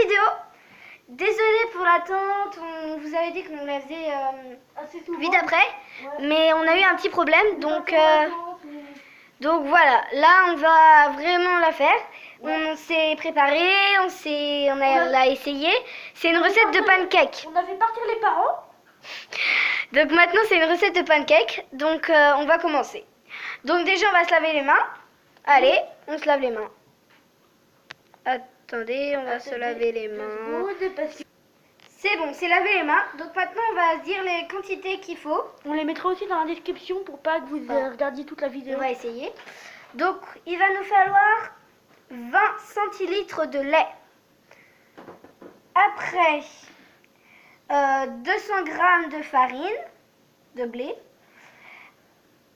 vidéo. Désolée pour l'attente, on vous avait dit qu'on la faisait vite après, mais on a eu un petit problème, donc voilà, là on va vraiment la faire. On s'est préparé, on a essayé. C'est une recette de pancake. On a fait partir les parents. Donc maintenant c'est une recette de pancake, donc on va commencer. Donc déjà on va se laver les mains. Allez, on se lave les mains. Attendez, on va se laver les mains. C'est bon, c'est laver les mains. Donc maintenant on va se dire les quantités qu'il faut. On les mettra aussi dans la description pour pas que vous regardiez toute la vidéo. On va essayer. Donc il va nous falloir 20 centilitres de lait. Après 200 g de farine de blé.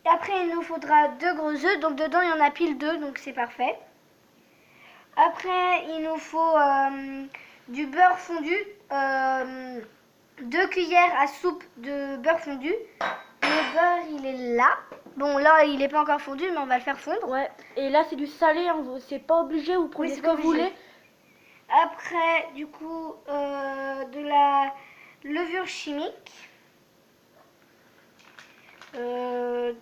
Et après il nous faudra 2 gros œufs. Donc dedans il y en a pile 2, donc c'est parfait. Après il nous faut du beurre fondu, 2 cuillères à soupe de beurre fondu. Le beurre il est là. Bon là il n'est pas encore fondu mais on va le faire fondre. Ouais, et là c'est du salé, hein. C'est pas obligé, vous prenez ce que vous voulez. Après du coup de la levure chimique. Il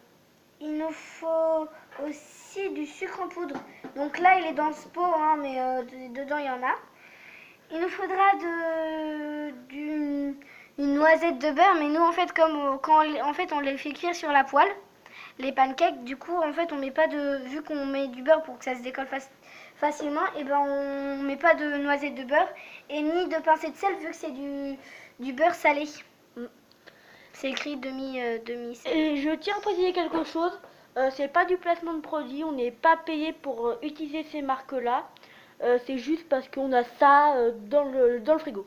nous faut aussi du sucre en poudre. Donc là il est dans ce pot, hein, mais dedans il y en a. Il nous faudra une noisette de beurre, mais nous en fait comme on les fait cuire sur la poêle, les pancakes, du coup en fait on met pas vu qu'on met du beurre pour que ça se décolle facilement, et ben on met pas de noisette de beurre et ni de pincée de sel vu que c'est du beurre salé. C'est écrit demi sel. Et je tiens à préciser quelque chose, c'est pas du placement de produit, on n'est pas payé pour utiliser ces marques là. C'est juste parce qu'on a ça dans le frigo,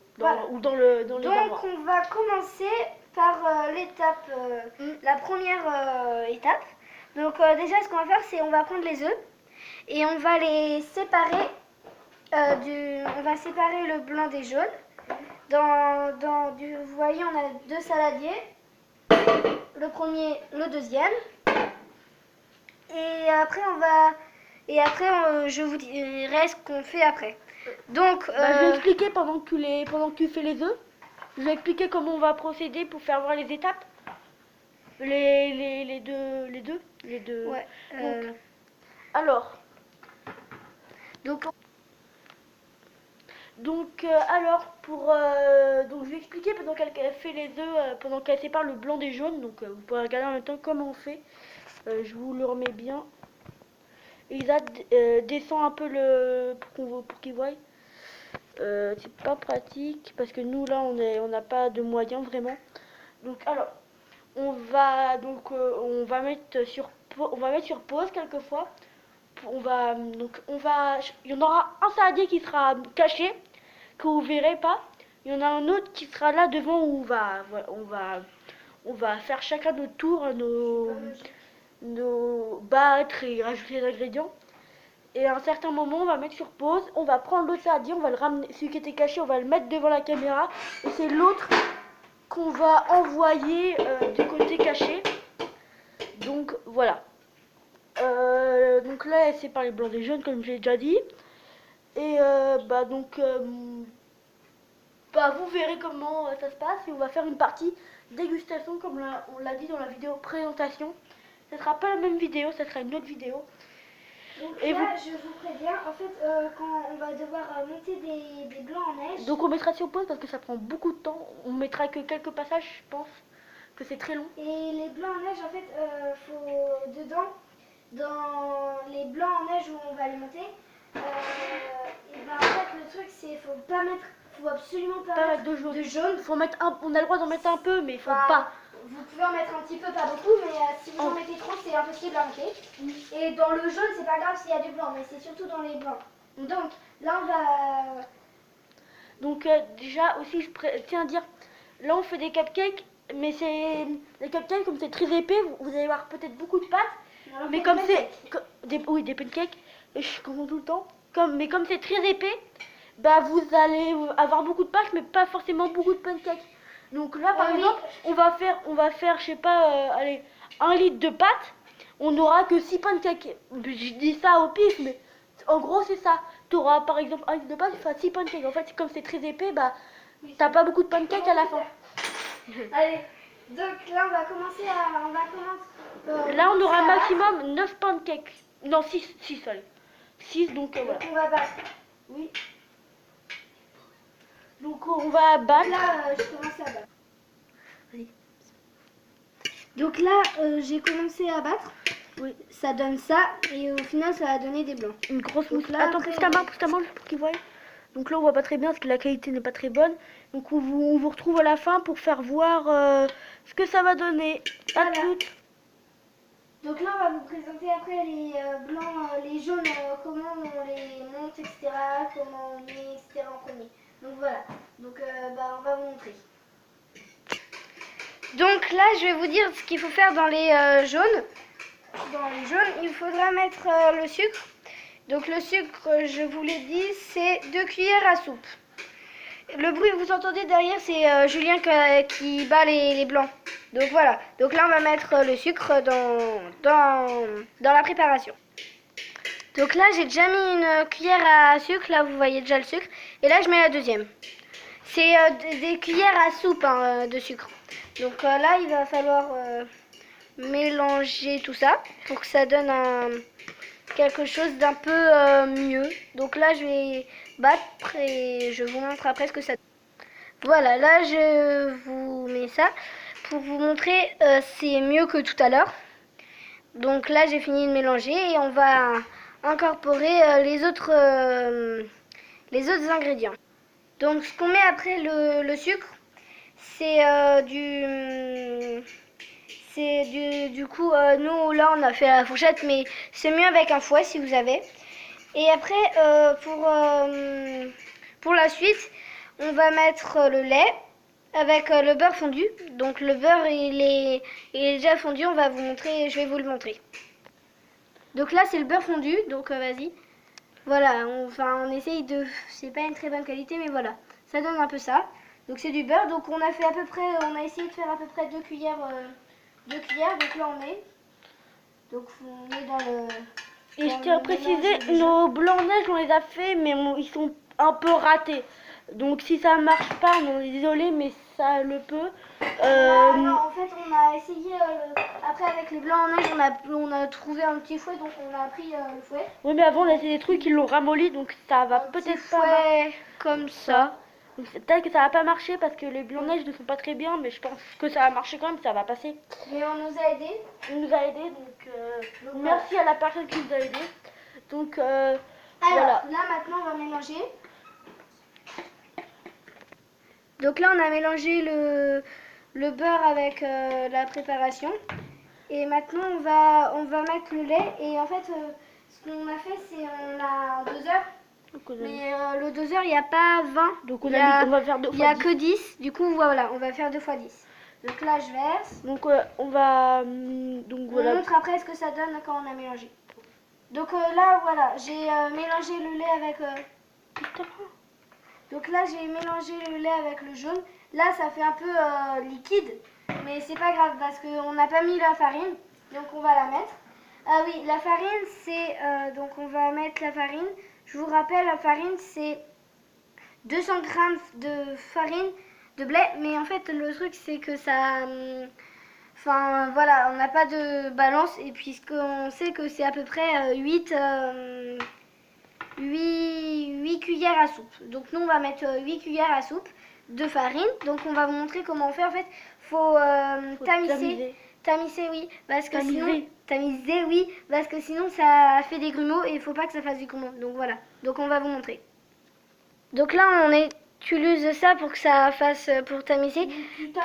ou dans les Donc endroits. on va commencer par l'étape, la première étape. Donc déjà ce qu'on va faire c'est on va prendre les œufs et on va les séparer, on va séparer le blanc des jaunes. Vous voyez on a 2 saladiers, le premier, le deuxième. Et après je vous dirai ce qu'on fait après. Donc je vais expliquer pendant que tu fais les œufs. Je vais expliquer comment on va procéder pour faire voir les étapes. Les deux. Ouais. Alors. Donc je vais expliquer pendant qu'elle fait les œufs, pendant qu'elle sépare le blanc des jaunes. Donc vous pourrez regarder en même temps comment on fait. Je vous le remets bien. Isa descend un peu pour qu'ils voient. C'est pas pratique parce que nous là on n'a pas de moyens vraiment. Donc alors on va mettre sur pause quelquefois. Il y en aura un saladier qui sera caché que vous verrez pas. Il y en a un autre qui sera là devant où on va faire chacun notre tour nos battre et rajouter les ingrédients. Et à un certain moment, on va mettre sur pause, on va prendre l'autre saladier, on va le ramener, celui qui était caché, on va le mettre devant la caméra. Et c'est l'autre qu'on va envoyer du côté caché. Donc voilà. Donc là, elle sépare les blancs des jaunes, comme j'ai déjà dit. Et vous verrez comment ça se passe. Et on va faire une partie dégustation, comme on l'a dit dans la vidéo présentation. Ce sera pas la même vidéo, ça sera une autre vidéo. Donc là, je vous préviens, en fait, quand on va devoir monter des blancs en neige. Donc on mettra sur pause parce que ça prend beaucoup de temps. On mettra que quelques passages, je pense que c'est très long. Et les blancs en neige, en fait, dans les blancs en neige où on va les monter, en fait, le truc, c'est faut absolument pas mettre de jaune. Faut mettre on a le droit d'en mettre un peu, mais faut pas. Vous pouvez en mettre un petit peu, pas beaucoup, mais si vous en mettez trop, c'est impossible à monter. Et dans le jaune, c'est pas grave s'il y a du blanc, mais c'est surtout dans les blancs. Donc là, on va... Donc déjà aussi, je tiens à dire, là on fait des cupcakes, mais c'est les cupcakes comme c'est très épais, vous allez avoir peut-être beaucoup de pâtes, mais comme c'est des pancakes, je comprends tout le temps. Mais comme c'est très épais, bah vous allez avoir beaucoup de pâtes, mais pas forcément beaucoup de pancakes. Donc là par exemple, on va faire je sais pas, allez, 1 litre de pâtes, on n'aura que 6 pancakes. Je dis ça au pif, mais en gros c'est ça. tu auras par exemple un de base, tu feras 6 pancakes. En fait, comme c'est très épais, bah t'as pas beaucoup de pancakes à la fin. Allez, donc là on va commencer à... Là, on aura à battre. maximum 9 pancakes. Non, 6 allez. 6, donc voilà. Donc on va battre. Oui. Donc on va battre. Là, je commence à battre. Allez. Donc là, j'ai commencé à battre. Oui. Ça donne ça et au final, ça va donner des blancs. Une grosse Donc mousse. là, Attends, après, pousse ta main pour qu'ils voient. Donc là, on voit pas très bien parce que la qualité n'est pas très bonne. Donc on vous retrouve à la fin pour faire voir ce que ça va donner. À Voilà. toutes. Donc là, on va vous présenter après les blancs, les jaunes, comment on les monte, etc. Comment on met, etc. en premier. Donc voilà. Donc on va vous montrer. Donc là, je vais vous dire ce qu'il faut faire dans les jaunes. Dans les jaunes, il faudra mettre le sucre. Donc le sucre, je vous l'ai dit, c'est 2 cuillères à soupe. Le bruit que vous entendez derrière, c'est Julien qui bat les blancs. Donc voilà. Donc là, on va mettre le sucre dans la préparation. Donc là, j'ai déjà mis une cuillère à sucre. Là, vous voyez déjà le sucre. Et là, je mets la deuxième. C'est des cuillères à soupe de sucre. Donc là, il va falloir mélanger tout ça pour que ça donne quelque chose d'un peu mieux. Donc là, je vais battre et je vous montre après ce que ça donne. Voilà, là, je vous mets ça pour vous montrer c'est mieux que tout à l'heure. Donc là, j'ai fini de mélanger et on va incorporer les autres ingrédients. Donc ce qu'on met après le sucre, c'est du coup, nous là on a fait à la fourchette, mais c'est mieux avec un fouet si vous avez. Et après, pour la suite, on va mettre le lait avec le beurre fondu. Donc le beurre il est déjà fondu, je vais vous le montrer. Donc là c'est le beurre fondu, donc vas-y. Voilà, on essaye de... C'est pas une très bonne qualité, mais voilà. Ça donne un peu ça. Donc c'est du beurre. Donc on a essayé de faire à peu près 2 cuillères. 2 cuillères, donc là on met. Donc on met dans le... Et je tiens à préciser, nos blancs neige, on les a fait, mais ils sont un peu ratés. Donc si ça marche pas, on est désolé, mais ça le peut. Non, en fait on a essayé, après avec les blancs en neige, on a trouvé un petit fouet, donc on a pris le fouet. Oui, mais avant on a essayé des trucs, ils l'ont ramolli, donc ça va peut-être pas marcher. Comme ça. Donc peut-être que ça va pas marcher parce que les blancs neige ne sont pas très bien, mais je pense que ça va marcher quand même, ça va passer. Mais on nous a aidés. On nous a aidés, donc merci à la personne qui nous a aidés. Donc alors, voilà. Là maintenant on va mélanger. Donc là on a mélangé le beurre avec la préparation. Et maintenant on va mettre le lait. Et en fait ce qu'on a fait c'est on a un doseur. Mais le doseur il n'y a pas 20. Donc on va faire 2 fois 10. Il n'y a que 10. Du coup voilà, on va faire 2 fois 10. Donc là je verse. Donc on va... donc voilà. On montre après ce que ça donne quand on a mélangé. Donc là voilà, j'ai mélangé le lait avec... Donc là j'ai mélangé le lait avec le jaune. Là ça fait un peu liquide, mais c'est pas grave parce qu'on n'a pas mis la farine, donc on va la mettre. Ah oui, la farine c'est... donc on va mettre la farine. Je vous rappelle, la farine c'est 200 grammes de farine de blé, mais en fait le truc c'est que ça... Enfin voilà, on n'a pas de balance et puisqu'on sait que c'est à peu près 8 cuillères à soupe. Donc nous on va mettre 8 cuillères à soupe de farine. Donc on va vous montrer comment on fait. En fait, faut tamiser. Tamiser, oui, parce que sinon ça fait des grumeaux et il faut pas que ça fasse du grumeau. Donc voilà. Donc on va vous montrer. Donc là on utilise ça pour que ça fasse pour tamiser. Tu tapes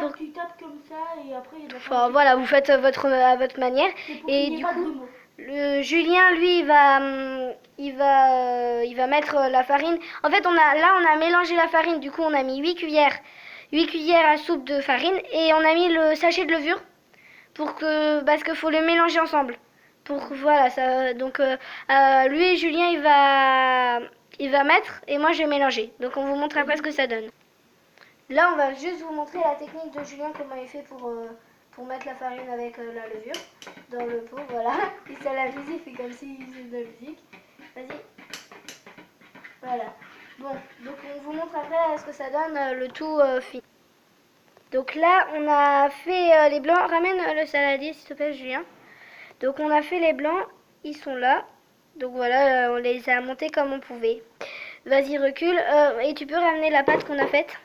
comme ça et après il y a enfin voilà, vous faites à votre manière et du coup Julien lui il va mettre la farine. En fait on a mélangé la farine, du coup on a mis 8 cuillères à soupe de farine et on a mis le sachet de levure parce qu'il faut le mélanger ensemble. Voilà ça, donc lui et Julien il va mettre et moi je vais mélanger. Donc on vous montre après ce que ça donne. Là on va juste vous montrer la technique de Julien, comment il fait pour mettre la farine avec la levure dans le pot, voilà. Il s'est la musique, il fait comme s'il faisait de la musique. Vas-y. Voilà. Bon, donc on vous montre après ce que ça donne, le tout fini. Donc là, on a fait les blancs. Ramène le saladier, s'il te plaît, Julien. Donc on a fait les blancs, ils sont là. Donc voilà, on les a montés comme on pouvait. Vas-y, recule. Et tu peux ramener la pâte qu'on a faite.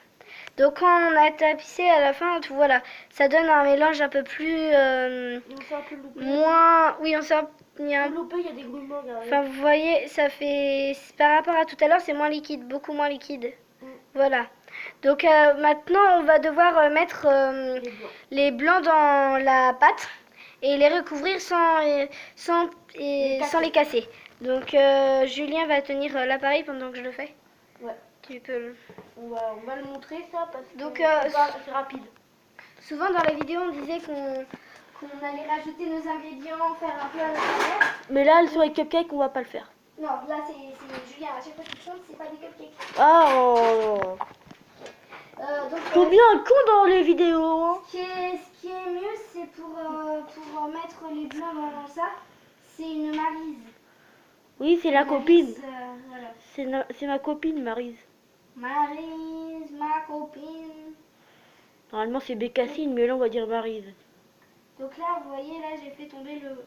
Donc quand on a tapissé à la fin, voilà, ça donne un mélange un peu plus... On s'est un peu loupé. moins... Oui, on s'est il y a un... Loupé, il y a des grumeaux, regardez. Enfin, vous voyez, ça fait... Par rapport à tout à l'heure, c'est moins liquide, beaucoup moins liquide. Voilà. Donc maintenant, on va devoir mettre les blancs dans la pâte et les recouvrir sans les casser. Donc Julien va tenir l'appareil pendant que je le fais. Ouais. Tu peux... On va le montrer ça parce que Donc, c'est rapide. Souvent dans la vidéo, on disait qu'on allait rajouter nos ingrédients, faire un peu à l'intérieur. Mais là, sur les cupcakes, on va pas le faire. Non, là c'est Julien. À chaque fois qu'il chante, c'est pas des cupcakes. Ah oh. Donc, Faut bien un con dans les vidéos. Hein. Ce qui est mieux, c'est pour mettre les blancs dans ça, c'est une Maryse. Oui, c'est la Maryse, copine. Voilà. C'est ma copine, Maryse. Maryse, ma copine. Normalement, c'est Bécassine, mais là, on va dire Maryse. Donc là, vous voyez, là, j'ai fait tomber le...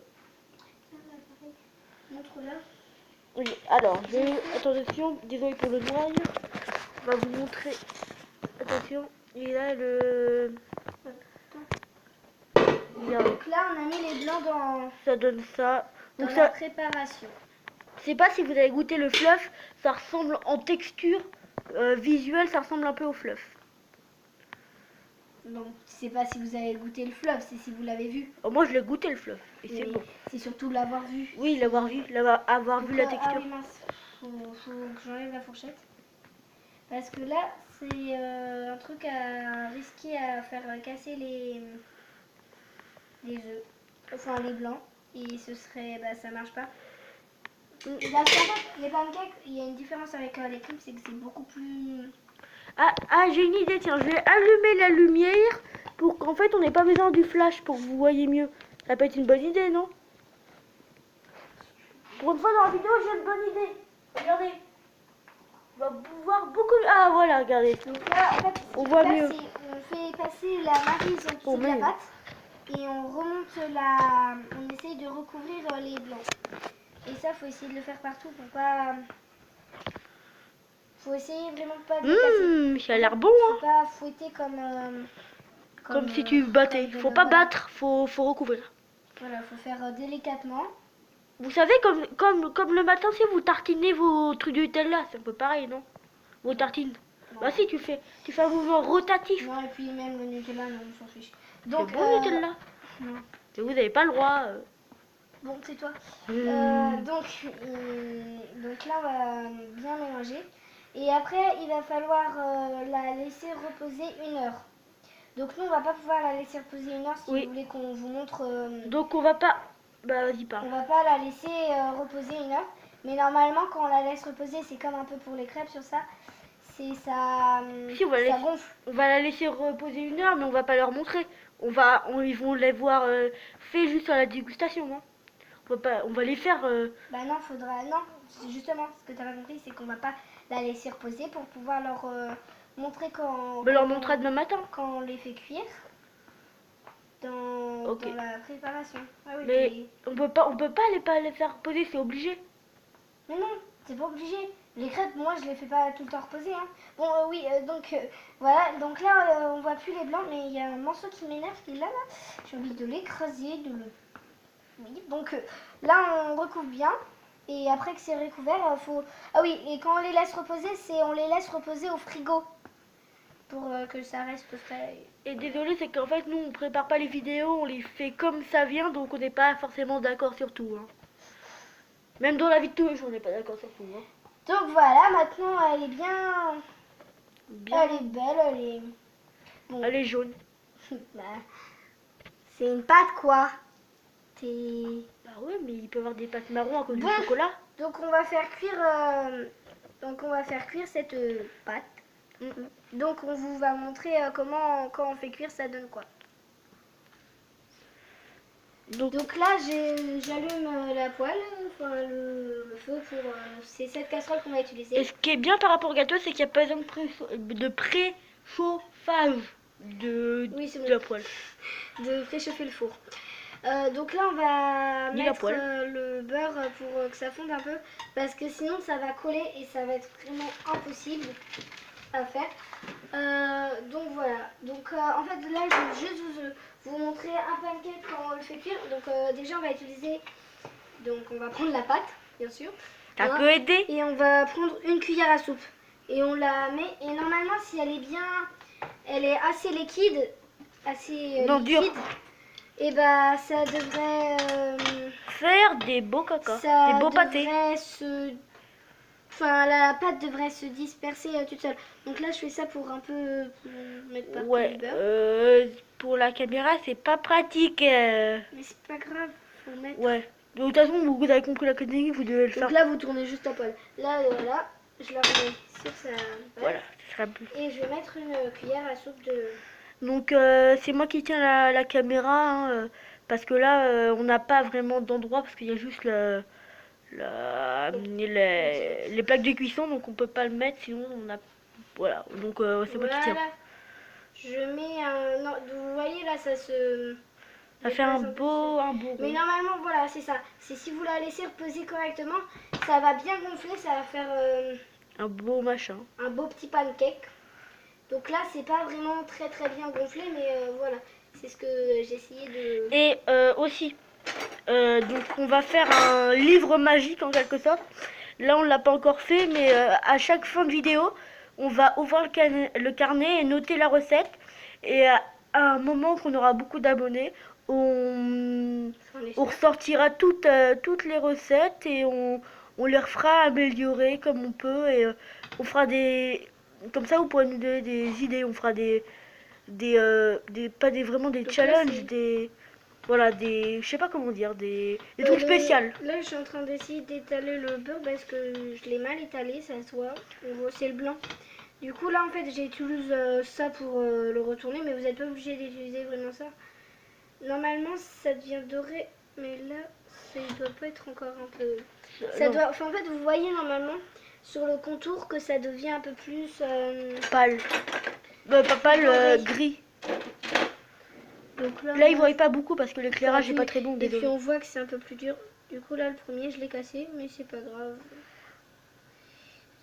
Montre-le. Oui, alors, attention, désolé pour le noir. On va vous montrer. Attention, il a le... Donc là, on a mis les blancs dans Ça donne ça. Donc la ça, préparation. je sais pas si vous avez goûté le fluff, ça ressemble en texture visuelle, ça ressemble un peu au fluff. Donc, je sais pas si vous avez goûté le fluff, c'est si vous l'avez vu. Oh, moi, je l'ai goûté le fluff, et c'est Mais bon. c'est surtout l'avoir vu. Oui, l'avoir vu, avoir vu la Ah texture. oui, mince. Faut que j'enlève la fourchette. Parce que là, c'est un truc à risquer à faire casser les œufs. Enfin, les blancs. Et ce serait... Bah, ça marche pas. Et là, les pancakes, il y a une différence avec les crèmes, c'est que c'est beaucoup plus... J'ai une idée, tiens, je vais allumer la lumière pour qu'en fait, on n'ait pas besoin du flash pour que vous voyez mieux. Ça peut être une bonne idée, non? Pour une fois dans la vidéo, j'ai une bonne idée. Regardez. On va pouvoir beaucoup... Ah, voilà, regardez. Donc là, en fait, On voit mieux. On fait passer la Maryse en dessous de la pâte et on remonte on essaye de recouvrir les blancs. Et ça, faut essayer de le faire partout pour pas... Faut essayer vraiment pas de le casser. Ça a l'air bon, Faut hein. pas fouetter Comme si tu battais. Faut pas battre, faut recouvrir. Voilà, faut faire délicatement. Vous savez, comme le matin, si vous tartinez vos trucs de Nutella, c'est un peu pareil, non? Vos tartines. Non. Bah si, tu fais un mouvement rotatif. Non, et puis même le Nutella, non, on s'en fiche. Donc, bon Nutella. Non. Vous n'avez pas le droit. Bon, c'est toi. Donc là, on va bien mélanger. Et après, il va falloir la laisser reposer 1 heure. Donc nous, on va pas pouvoir la laisser reposer 1 heure si vous voulez qu'on vous montre... Donc on va pas... Bah vas-y, parle. On va pas la laisser reposer 1 heure. Mais normalement, quand on la laisse reposer, c'est comme un peu pour les crêpes sur ça. C'est ça, si, ça gonfle. On va la laisser reposer 1 heure, mais on va pas leur montrer. Ils vont les voir fait juste à la dégustation, non? On va les faire... Bah non, faudra... Non, justement, ce que tu as pas compris, c'est qu'on va pas la laisser reposer pour pouvoir leur montrer quand... On leur montrer demain matin. Quand on les fait cuire dans la préparation. Ah oui, mais on peut pas les faire reposer, c'est obligé. Mais non, c'est pas obligé. Les crêpes, moi, je les fais pas tout le temps reposer. Hein. Bon, oui, donc voilà. Donc là, on voit plus les blancs, mais il y a un morceau qui m'énerve qui est là. J'ai envie de l'écraser, de le... Oui, donc là, on recouvre bien. Et après que c'est recouvert, faut... Ah oui, et quand on les laisse reposer, on les laisse reposer au frigo. Pour que ça reste frais. Et désolé, c'est qu'en fait, nous, on prépare pas les vidéos, on les fait comme ça vient, donc on n'est pas forcément d'accord sur tout. Hein. Même dans la vie de tous les jours, on n'est pas d'accord sur tout. Hein. Donc voilà, maintenant, elle est bien... Elle est belle, elle est... Bon. Elle est jaune. Bah, c'est une pâte, quoi. Bah ouais, mais il peut y avoir des pâtes marron à cause du chocolat. Donc on va faire cuire cette pâte. Donc on vous va montrer comment quand on fait cuire ça donne quoi. Donc là, j'allume la poêle, enfin le feu pour ces 7 casseroles qu'on va utiliser. Et ce qui est bien par rapport au gâteau, c'est qu'il n'y a pas besoin de préchauffage Oui, c'est de bon. la poêle. De préchauffer le four. Donc là, on va Ni la mettre poêle. le beurre pour que ça fonde un peu, parce que sinon ça va coller et ça va être vraiment impossible à faire. Donc voilà. Donc en fait là, je vais juste vous montrer un pancake quand on le fait cuire. Donc déjà, on va utiliser. Donc on va prendre la pâte, bien sûr. Ça Hein, peut aider. et on va prendre une cuillère à soupe et on la met. Et normalement, si elle est assez liquide, assez Non, liquide. dur. Et bah ça devrait Faire des beaux cacas, ça des beaux pâtés. devrait enfin la pâte devrait se disperser toute seule. Donc là je fais ça pour un peu mettre partout Ouais, le beurre. pour la caméra, c'est pas pratique. Mais c'est pas grave, faut mettre. Ouais. De toute façon, vous avez compris la technique, vous devez le faire. Donc là vous tournez juste la poêle. Là voilà, je la remets sur sa pâte. Voilà, ce sera plus. Et je vais mettre une cuillère à soupe de. Donc c'est moi qui tiens la caméra, hein, parce que là on n'a pas vraiment d'endroit parce qu'il y a juste les plaques de cuisson, donc on peut pas le mettre, sinon on a voilà. Donc c'est moi qui tiens. Voilà. Je mets un. Non, vous voyez là ça se. Ça fait un déplace beau Mais rond. normalement, voilà, c'est ça. C'est si vous la laissez reposer correctement, ça va bien gonfler, ça va faire Un beau machin. un beau petit pancake. Donc là, c'est pas vraiment très très bien gonflé, mais voilà, c'est ce que j'ai essayé de. Et aussi, donc on va faire un livre magique en quelque sorte. Là on l'a pas encore fait, mais à chaque fin de vidéo, on va ouvrir le carnet et noter la recette. Et à un moment qu'on aura beaucoup d'abonnés, on ressortira toutes les recettes et on les refera améliorer comme on peut. Et on fera des... Comme ça vous pourrez nous donner des idées. On fera vraiment des Donc là, challenges, voilà, je sais pas comment dire, des trucs spéciaux. Là, je suis en train d'essayer d'étaler le beurre parce que je l'ai mal étalé, ça se voit. C'est le blanc. Du coup, là, en fait, j'utilise ça pour le retourner, mais vous n'êtes pas obligé d'utiliser vraiment ça. Normalement, ça devient doré, mais là, ça ne doit pas être encore un peu. Enfin, en fait, vous voyez normalement sur le contour que ça devient un peu plus pâle. Pas pâle, gris. Donc là, ils voient pas beaucoup parce que l'éclairage n'est pas très bon. Et puis on voit que c'est un peu plus dur. Du coup, là, le premier, je l'ai cassé, mais c'est pas grave.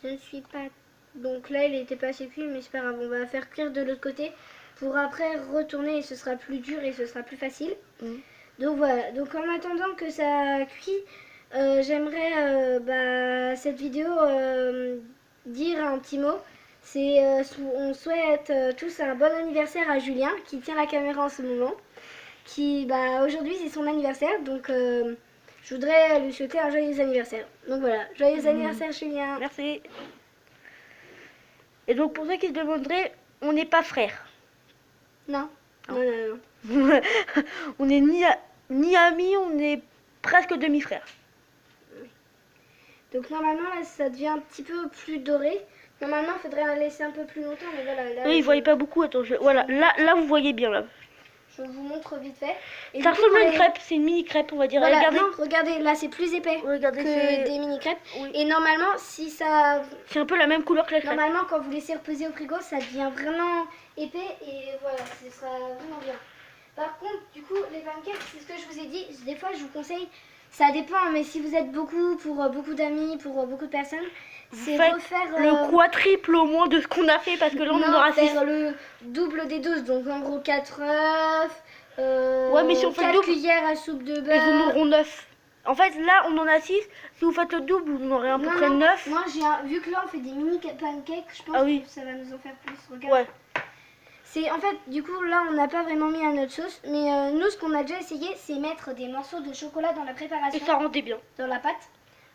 Je ne suis pas. Donc là, il était pas assez cuit, mais c'est pas grave. On va faire cuire de l'autre côté pour après retourner et ce sera plus dur et ce sera plus facile. Donc voilà. Donc en attendant que ça cuit, j'aimerais cette vidéo dire un petit mot. On souhaite tous un bon anniversaire à Julien qui tient la caméra en ce moment. Aujourd'hui c'est son anniversaire, donc je voudrais lui souhaiter un joyeux anniversaire. Donc voilà, joyeux anniversaire Julien. Merci. Et donc pour ceux qui se demanderaient, on n'est pas frères. Non. Non. On n'est ni amis, on est presque demi-frères. Donc normalement là ça devient un petit peu plus doré. Normalement il faudrait la laisser un peu plus longtemps, mais voilà. Là, oui, ils voyaient pas beaucoup, attends, voilà, là vous voyez bien là. Je vous montre vite fait. Et ça ressemble à une crêpe, c'est une mini crêpe on va dire. Voilà, regardez. non, regardez, là c'est plus épais que des mini crêpes. Oui. Et normalement, si ça... C'est un peu la même couleur que la crêpe. Normalement, quand vous laissez reposer au frigo, ça devient vraiment épais et voilà, ce sera vraiment bien. Par contre, du coup, les pancakes, c'est ce que je vous ai dit, des fois je vous conseille, ça dépend, mais si vous êtes beaucoup, pour beaucoup d'amis, pour beaucoup de personnes, c'est refaire... le quadruple au moins de ce qu'on a fait, parce que là on en aura 6. Faire le double des doses, donc en gros 4 œufs, ouais, mais si on fait 4 le double, cuillères à soupe de beurre. Ils en auront 9. En fait, là, on en a 6. Si vous faites le double, vous en aurez à peu près 9. Moi, vu que là, on fait des mini pancakes, je pense que ça va nous en faire plus. Regarde. Ouais. En fait, du coup, là, on n'a pas vraiment mis à notre sauce. Mais nous, ce qu'on a déjà essayé, c'est mettre des morceaux de chocolat dans la préparation. Et ça rendait bien. Dans la pâte.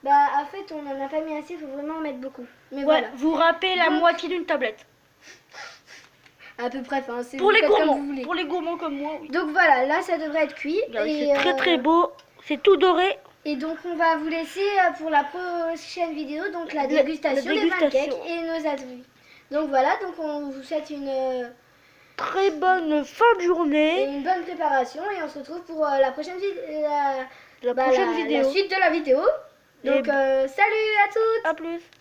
En fait, on n'en a pas mis assez, il faut vraiment en mettre beaucoup. Mais voilà. Vous râpez la moitié d'une tablette. À peu près, c'est pour les gourmands. Pour les gourmands comme moi, oui. Donc voilà, là, ça devrait être cuit. C'est très très beau. C'est tout doré. Et donc on va vous laisser pour la prochaine vidéo, donc la dégustation des pancakes et nos atouts. Donc voilà, donc on vous souhaite une très bonne fin de Et journée. une bonne préparation. Et on se retrouve pour la prochaine La prochaine vidéo. La suite de la vidéo. Et Donc, salut à toutes! à plus.